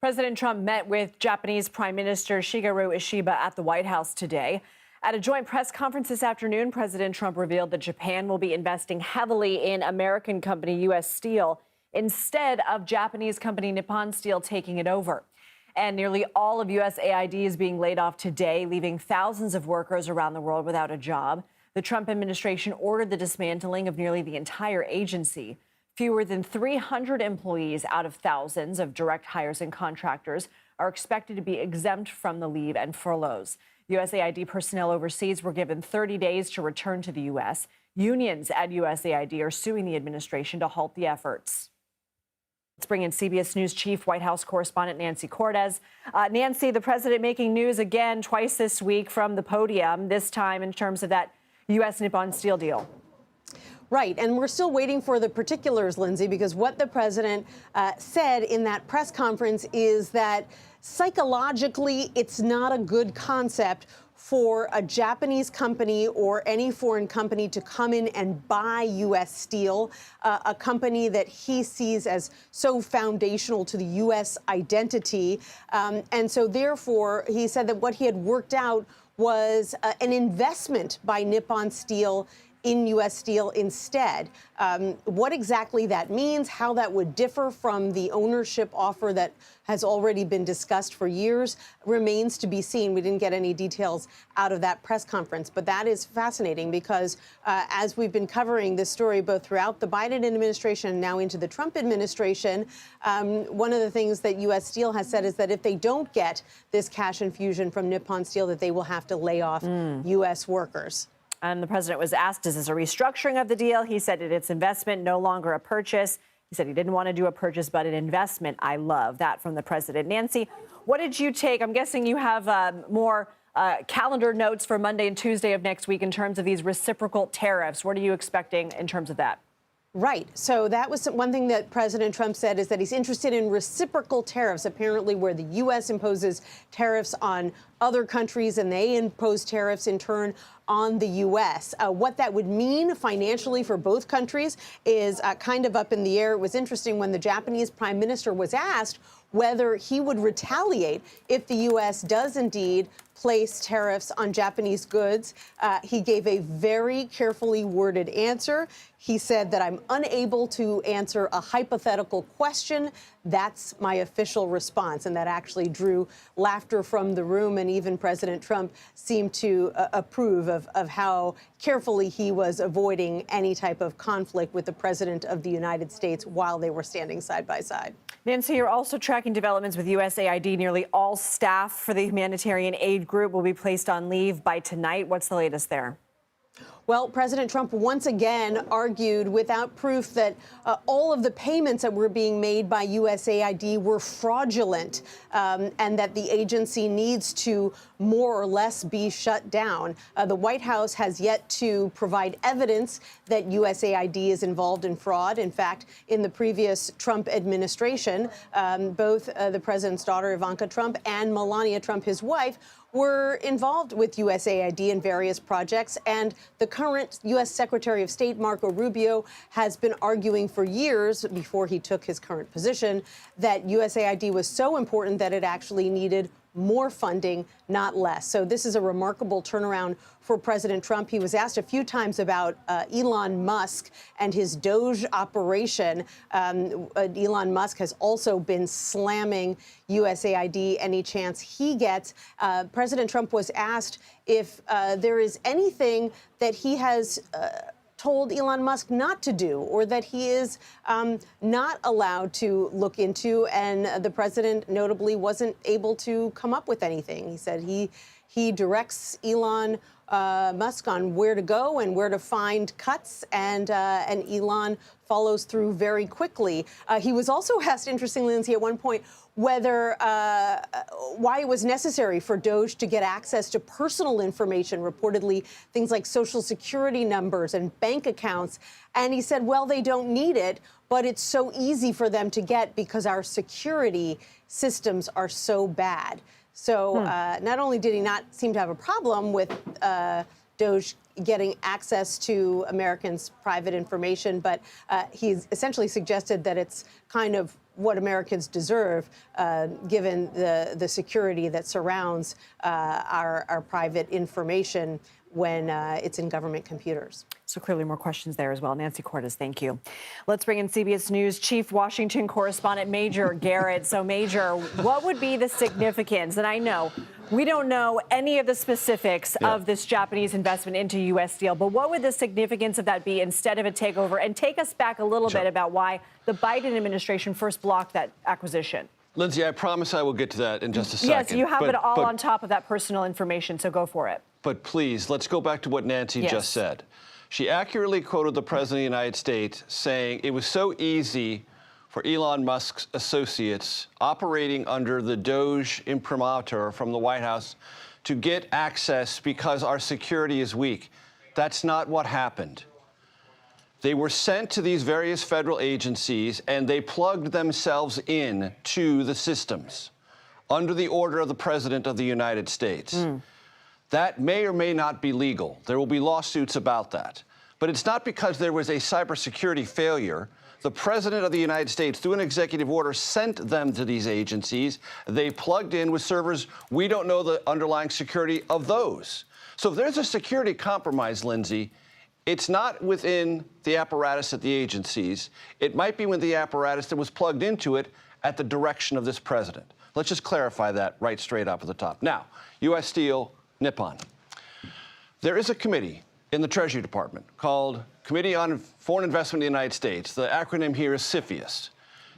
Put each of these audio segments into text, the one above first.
President Trump met with Japanese Prime Minister Shigeru Ishiba at the White House today. At a joint press conference this afternoon, President Trump revealed that Japan will be investing heavily in American company U.S. Steel instead of Japanese company Nippon Steel taking it over. And nearly all of USAID is being laid off today, leaving thousands of workers around the world without a job. The Trump administration ordered the dismantling of nearly the entire agency. Fewer than 300 employees out of thousands of direct hires and contractors are expected to be exempt from the leave and furloughs. USAID personnel overseas were given 30 days to return to the U.S. Unions at USAID are suing the administration to halt the efforts. Let's bring in CBS News Chief White House correspondent Nancy Cortez. Nancy, the president making news again twice this week from the podium, this time in terms of that U.S. Nippon Steel deal. Right. And we're still waiting for the particulars, Lindsay, because what the president said in that press conference is that psychologically it's not a good concept for a Japanese company or any foreign company to come in and buy U.S. Steel, a company that he sees as so foundational to the U.S. identity. And so therefore, he said that what he had worked out was an investment by Nippon Steel in U.S. Steel instead. What exactly that means, how that would differ from the ownership offer that has already been discussed for years remains to be seen. We didn't get any details out of that press conference, but that is fascinating because as we've been covering this story both throughout the Biden administration and now into the Trump administration, one of the things that U.S. Steel has said is that if they don't get this cash infusion from Nippon Steel, that they will have to lay off U.S. workers. And the president was asked, is this a restructuring of the deal? He said it's investment, no longer a purchase. He said he didn't want to do a purchase, but an investment. I love that from the president. Nancy, what did you take? I'm guessing you have more calendar notes for Monday and Tuesday of next week in terms of these reciprocal tariffs. What are you expecting in terms of that? Right. So that was one thing that President Trump said is that he's interested in reciprocal tariffs, apparently where the U.S. imposes tariffs on other countries and they impose tariffs in turn on the U.S. What that would mean financially for both countries is kind of up in the air. It was interesting when the Japanese prime minister was asked whether he would retaliate if the U.S. does indeed place tariffs on Japanese goods. He gave a very carefully worded answer. He said that I'm unable to answer a hypothetical question. That's my official response. And that actually drew laughter from the room. And even President Trump seemed to approve of how carefully he was avoiding any type of conflict with the president of the United States while they were standing side by side. Nancy, you're also tracking developments with USAID. Nearly all staff for the humanitarian aid group will be placed on leave by tonight. What's the latest there? Well, President Trump once again argued without proof that all of the payments that were being made by USAID were fraudulent and that the agency needs to more or less be shut down. The White House has yet to provide evidence that USAID is involved in fraud. In fact, in the previous Trump administration, both the president's daughter, Ivanka Trump, and Melania Trump, his wife, were involved with USAID in various projects. And the current U.S. Secretary of State, Marco Rubio, has been arguing for years before he took his current position that USAID was so important that it actually needed more funding, not less. So this is a remarkable turnaround for President Trump. He was asked a few times about Elon Musk and his DOGE operation. Elon Musk has also been slamming USAID any chance he gets. President Trump was asked if there is anything that he has told Elon Musk not to do or that he is not allowed to look into. And the president notably wasn't able to come up with anything. He said he directs Elon Musk on where to go and where to find cuts, and Elon follows through very quickly. He was also asked, interestingly, Lindsay, at one point, whether why it was necessary for DOGE to get access to personal information, reportedly things like Social Security numbers and bank accounts. And he said, well, they don't need it, but it's so easy for them to get because our security systems are so bad. So not only did he not seem to have a problem with DOGE getting access to Americans' private information, but he's essentially suggested that it's kind of what Americans deserve, given the security that surrounds our private information when it's in government computers. So clearly more questions there as well. Nancy Cordes, thank you. Let's bring in CBS News Chief Washington Correspondent Major Garrett. So Major, what would be the significance? And I know we don't know any of the specifics of this Japanese investment into U.S. Steel, but what would the significance of that be instead of a takeover? And take us back a little bit about why the Biden administration first blocked that acquisition. Lindsay, I promise I will get to that in just a second. Yes, you have it all on top of that personal information, so go for it. But please, let's go back to what Nancy just said. She accurately quoted the President of the United States saying it was so easy for Elon Musk's associates operating under the DOGE imprimatur from the White House to get access because our security is weak. That's not what happened. They were sent to these various federal agencies and they plugged themselves in to the systems under the order of the President of the United States. That may or may not be legal. There will be lawsuits about that. But it's not because there was a cybersecurity failure. The President of the United States, through an executive order, sent them to these agencies. They plugged in with servers. We don't know the underlying security of those. So if there's a security compromise, Lindsay, it's not within the apparatus at the agencies. It might be within the apparatus that was plugged into it at the direction of this president. Let's just clarify that right straight up at the top. Now, U.S. Steel, Nippon. There is a committee in the Treasury Department called Committee on Foreign Investment in the United States. The acronym here is CFIUS.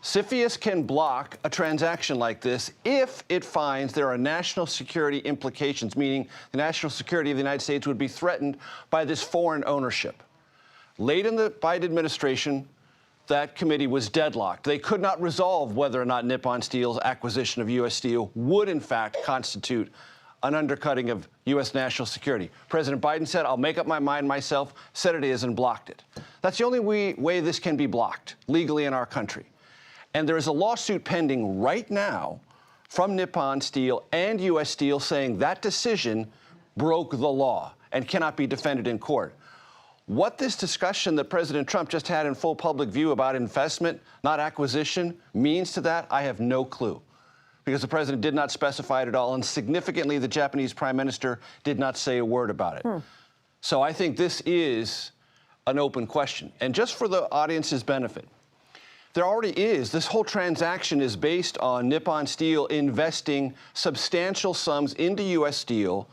CFIUS can block a transaction like this if it finds there are national security implications, meaning the national security of the United States would be threatened by this foreign ownership. Late in the Biden administration, that committee was deadlocked. They could not resolve whether or not Nippon Steel's acquisition of U.S. Steel would, in fact, constitute an undercutting of U.S. national security. President Biden said, I'll make up my mind myself, said it is, and blocked it. That's the only way this can be blocked legally in our country. And there is a lawsuit pending right now from Nippon Steel and U.S. Steel saying that decision broke the law and cannot be defended in court. What this discussion that President Trump just had in full public view about investment, not acquisition, means to that, I have no clue. Because the president did not specify it at all, and significantly, the Japanese prime minister did not say a word about it. So I think this is an open question. And just for the audience's benefit, there already is. This whole transaction is based on Nippon Steel investing substantial sums into U.S. Steel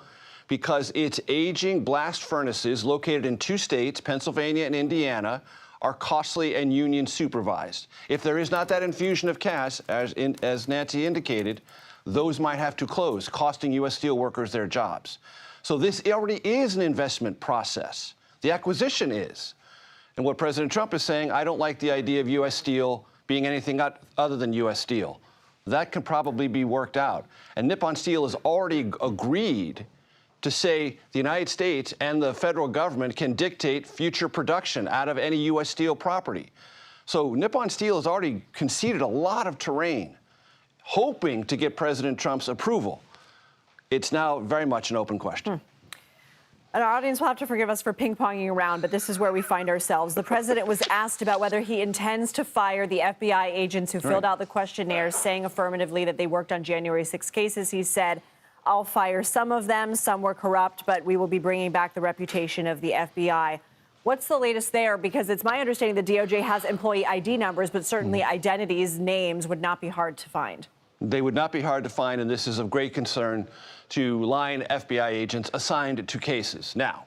because its aging blast furnaces located in 2 states, Pennsylvania and Indiana, are costly and union supervised. If there is not that infusion of cash, as Nancy indicated, those might have to close, costing U.S. steel workers their jobs. So this already is an investment process. The acquisition is. And what President Trump is saying, I don't like the idea of U.S. Steel being anything other than U.S. Steel. That can probably be worked out. And Nippon Steel has already agreed to say the United States and the federal government can dictate future production out of any U.S. Steel property. So Nippon Steel has already conceded a lot of terrain, hoping to get President Trump's approval. It's now very much an open question. And our audience will have to forgive us for ping-ponging around, but this is where we find ourselves. The president was asked about whether he intends to fire the FBI agents who filled out the questionnaires, saying affirmatively that they worked on January 6 cases. He said, I'll fire some of them. Some were corrupt, but we will be bringing back the reputation of the FBI. What's the latest there? Because it's my understanding the DOJ has employee ID numbers, but certainly identities, names would not be hard to find. They would not be hard to find, and this is of great concern to line FBI agents assigned to cases. Now,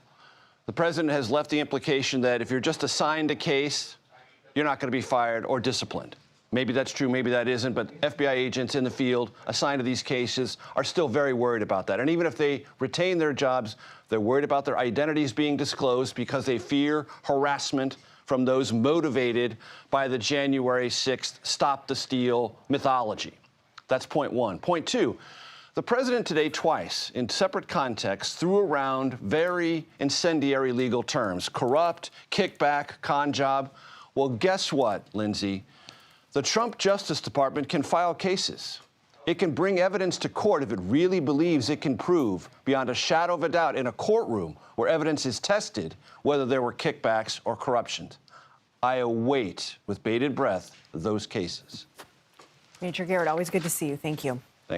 the president has left the implication that if you're just assigned a case, you're not going to be fired or disciplined. Maybe that's true, maybe that isn't, but FBI agents in the field assigned to these cases are still very worried about that. And even if they retain their jobs, they're worried about their identities being disclosed because they fear harassment from those motivated by the January 6th Stop the Steal mythology. That's point one. Point two, the president today twice, in separate contexts, threw around very incendiary legal terms: corrupt, kickback, con job. Well, guess what, Lindsay? The Trump Justice Department can file cases. It can bring evidence to court if it really believes it can prove, beyond a shadow of a doubt, in a courtroom where evidence is tested, whether there were kickbacks or corruption. I await, with bated breath, those cases. Major Garrett, always good to see you. Thank you.